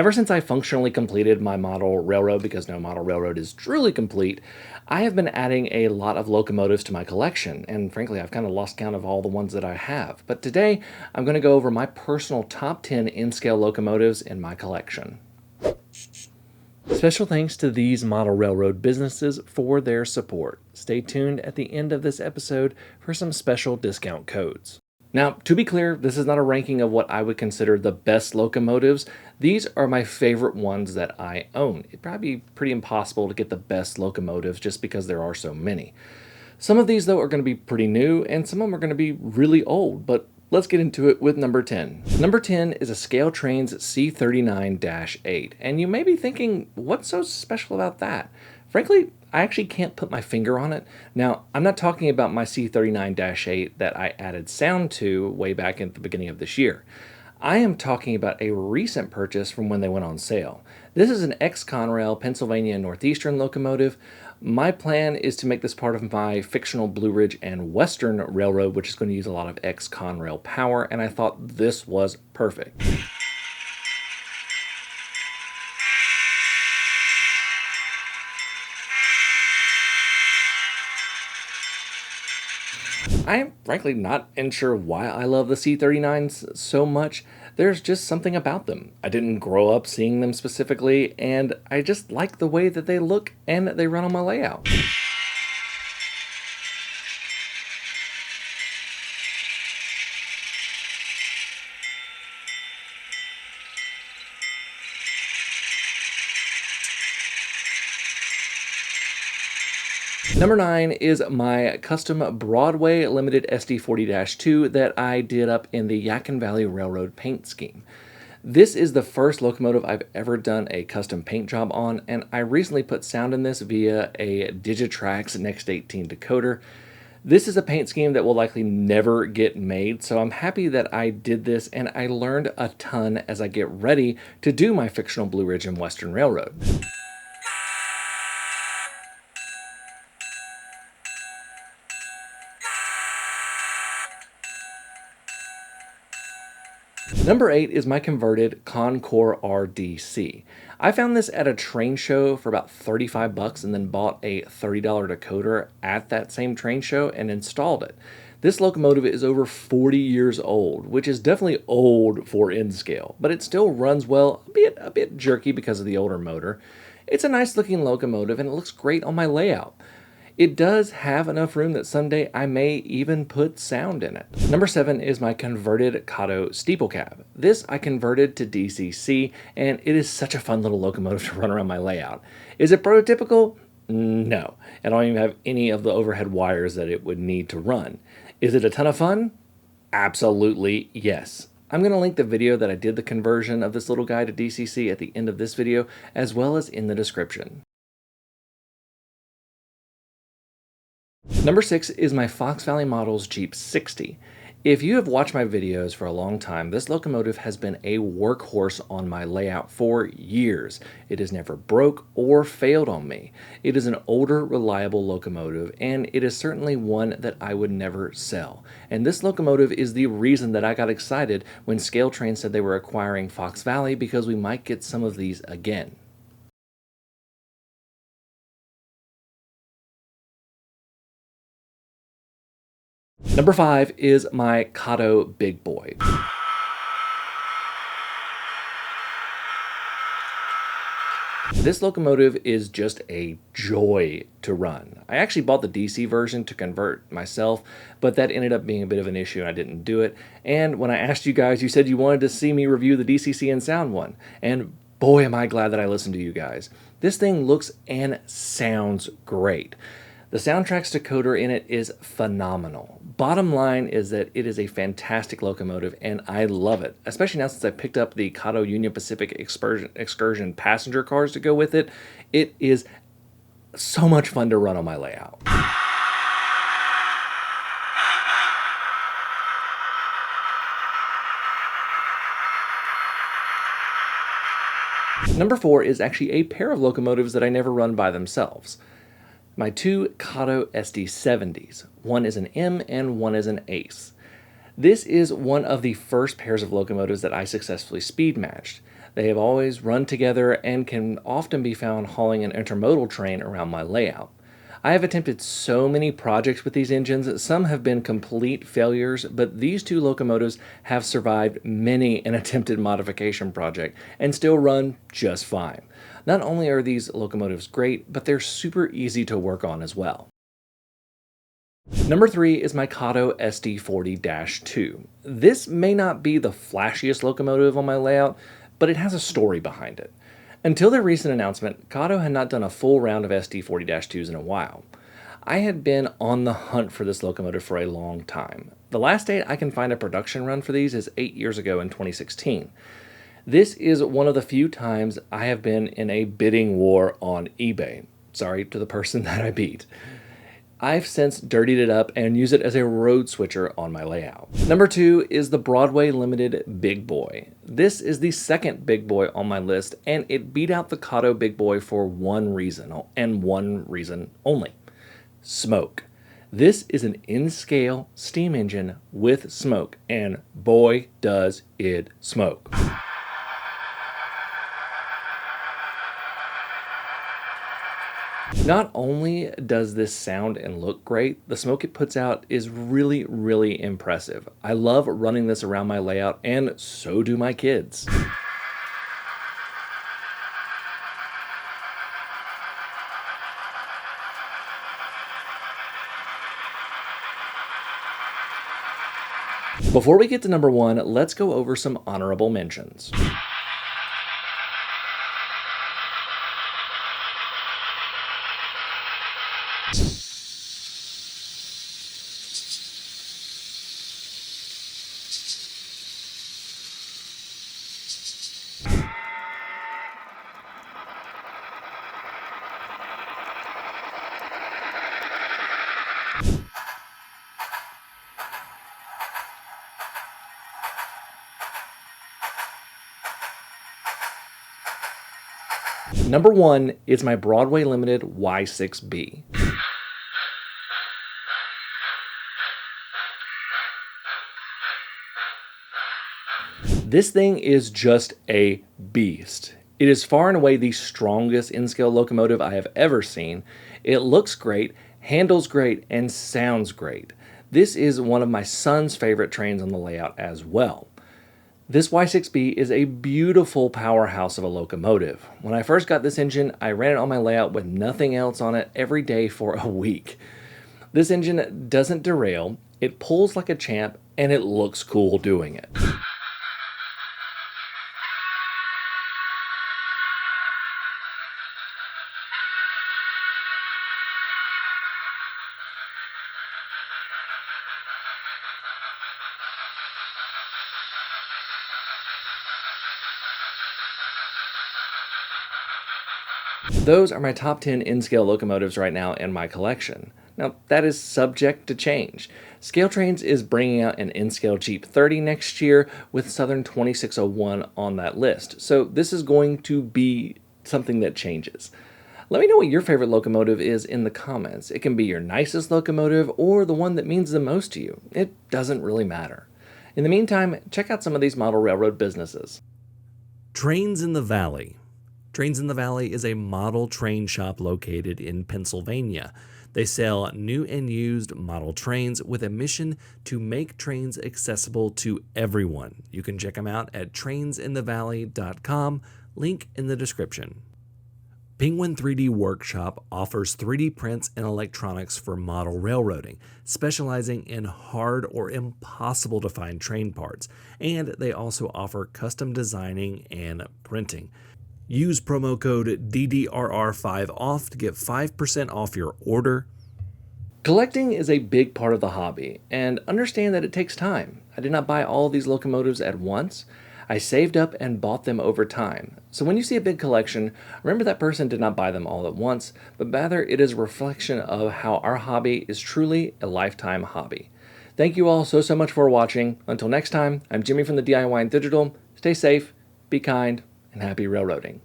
Ever since I functionally completed my model railroad, because no model railroad is truly complete, I have been adding a lot of locomotives to my collection, and frankly, I've kind of lost count of all the ones that I have. But today, I'm going to go over my personal top 10 in-scale locomotives in my collection. Special thanks to these model railroad businesses for their support. Stay tuned at the end of this episode for some special discount codes. Now, to be clear, this is not a ranking of what I would consider the best locomotives. These are my favorite ones that I own. It'd probably be pretty impossible to get the best locomotives just because there are so many. Some of these, though, are going to be pretty new, and some of them are going to be really old, but let's get into it with number 10. Number 10 is a Scale Trains C39-8, and you may be thinking, what's so special about that? Frankly, I actually can't put my finger on it. Now, I'm not talking about my C39-8 that I added sound to way back at the beginning of this year. I am talking about a recent purchase from when they went on sale. This is an ex-Conrail Pennsylvania Northeastern locomotive. My plan is to make this part of my fictional Blue Ridge and Western Railroad, which is going to use a lot of ex-Conrail power, and I thought this was perfect. I am frankly not sure why I love the C39s so much. There's just something about them. I didn't grow up seeing them specifically, and I just like the way that they look and they run on my layout. Number 9 is my custom Broadway Limited SD40-2 that I did up in the Yadkin Valley Railroad paint scheme. This is the first locomotive I've ever done a custom paint job on, and I recently put sound in this via a Digitrax Next 18 decoder. This is a paint scheme that will likely never get made, so I'm happy that I did this, and I learned a ton as I get ready to do my fictional Blue Ridge and Western Railroad. Number 8 is my converted Concours RDC. I found this at a train show for about 35 bucks and then bought a $30 decoder at that same train show and installed it. This locomotive is over 40 years old, which is definitely old for N-scale, but it still runs well, a bit jerky because of the older motor. It's a nice looking locomotive and it looks great on my layout. It does have enough room that someday I may even put sound in it. Number 7 is my converted Kato Steeple Cab. This I converted to DCC, and it is such a fun little locomotive to run around my layout. Is it prototypical? No. I don't even have any of the overhead wires that it would need to run. Is it a ton of fun? Absolutely yes. I'm going to link the video that I did the conversion of this little guy to DCC at the end of this video, as well as in the description. Number 6 is my Fox Valley Models Jeep 60. If you have watched my videos for a long time, this locomotive has been a workhorse on my layout for years. It has never broke or failed on me. It is an older, reliable locomotive, and it is certainly one that I would never sell. And this locomotive is the reason that I got excited when Scale Train said they were acquiring Fox Valley, because we might get some of these again. Number 5 is my Kato Big Boy. This locomotive is just a joy to run. I actually bought the DC version to convert myself, but that ended up being a bit of an issue and I didn't do it. And when I asked you guys, you said you wanted to see me review the DCC and sound one. And boy, am I glad that I listened to you guys. This thing looks and sounds great. The soundtrack's decoder in it is phenomenal. Bottom line is that it is a fantastic locomotive and I love it, especially now since I picked up the Kado Union Pacific Excursion passenger cars to go with it. It is so much fun to run on my layout. Number 4 is actually a pair of locomotives that I never run by themselves. My two Kado SD70s. One is an M and one is an Ace. This is one of the first pairs of locomotives that I successfully speed matched. They have always run together and can often be found hauling an intermodal train around my layout. I have attempted so many projects with these engines, some have been complete failures, but these two locomotives have survived many an attempted modification project and still run just fine. Not only are these locomotives great, but they're super easy to work on as well. Number 3 is my Kado SD40-2. This may not be the flashiest locomotive on my layout, but it has a story behind it. Until their recent announcement, Kado had not done a full round of SD40-2s in a while. I had been on the hunt for this locomotive for a long time. The last date I can find a production run for these is 8 years ago in 2016. This is one of the few times I have been in a bidding war on eBay. Sorry to the person that I beat. I've since dirtied it up and use it as a road switcher on my layout. Number 2 is the Broadway Limited Big Boy. This is the second Big Boy on my list, and it beat out the Kato Big Boy for one reason, and one reason only: smoke. This is an in-scale steam engine with smoke, and boy does it smoke. Not only does this sound and look great, the smoke it puts out is really, really impressive. I love running this around my layout, and so do my kids. Before we get to number 1, let's go over some honorable mentions. Number 1 is my Broadway Limited Y6B. This thing is just a beast. It is far and away the strongest in-scale locomotive I have ever seen. It looks great, handles great, and sounds great. This is one of my son's favorite trains on the layout as well. This Y6B is a beautiful powerhouse of a locomotive. When I first got this engine, I ran it on my layout with nothing else on it every day for a week. This engine doesn't derail, it pulls like a champ, and it looks cool doing it. Those are my top 10 in-scale locomotives right now in my collection. Now, that is subject to change. Scale Trains is bringing out an in-scale Jeep 30 next year with Southern 2601 on that list, so this is going to be something that changes. Let me know what your favorite locomotive is in the comments. It can be your nicest locomotive or the one that means the most to you. It doesn't really matter. In the meantime, check out some of these model railroad businesses. Trains in the Valley. Trains in the Valley is a model train shop located in Pennsylvania. They sell new and used model trains with a mission to make trains accessible to everyone. You can check them out at trainsinthevalley.com, link in the description. Penguin 3D Workshop offers 3D prints and electronics for model railroading, specializing in hard or impossible to find train parts, and they also offer custom designing and printing. Use promo code DDRR5OFF to get 5% off your order. Collecting is a big part of the hobby, and understand that it takes time. I did not buy all of these locomotives at once. I saved up and bought them over time. So when you see a big collection, remember that person did not buy them all at once, but rather it is a reflection of how our hobby is truly a lifetime hobby. Thank you all so much for watching. Until next time, I'm Jimmy from the DIY and Digital. Stay safe, be kind, and happy railroading.